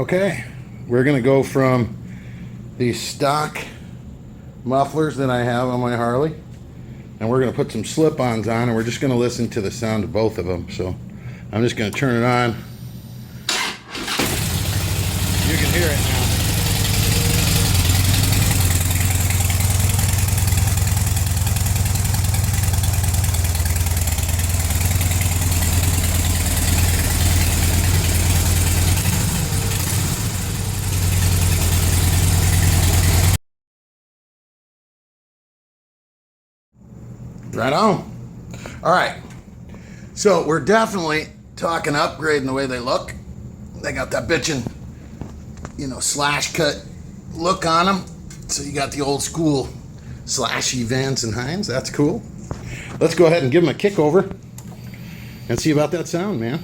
Okay, we're gonna go from these stock mufflers that I have on my Harley, and we're gonna put some slip-ons on, and we're just gonna listen to the sound of both of them. So I'm just gonna turn it on. You can hear it now. Right on. All right. So we're definitely talking upgrading the way they look. They got that bitchin', slash cut look on them. So you got the old school slashy Vance and Hines. That's cool. Let's go ahead and give them a kick over and see about that sound, man.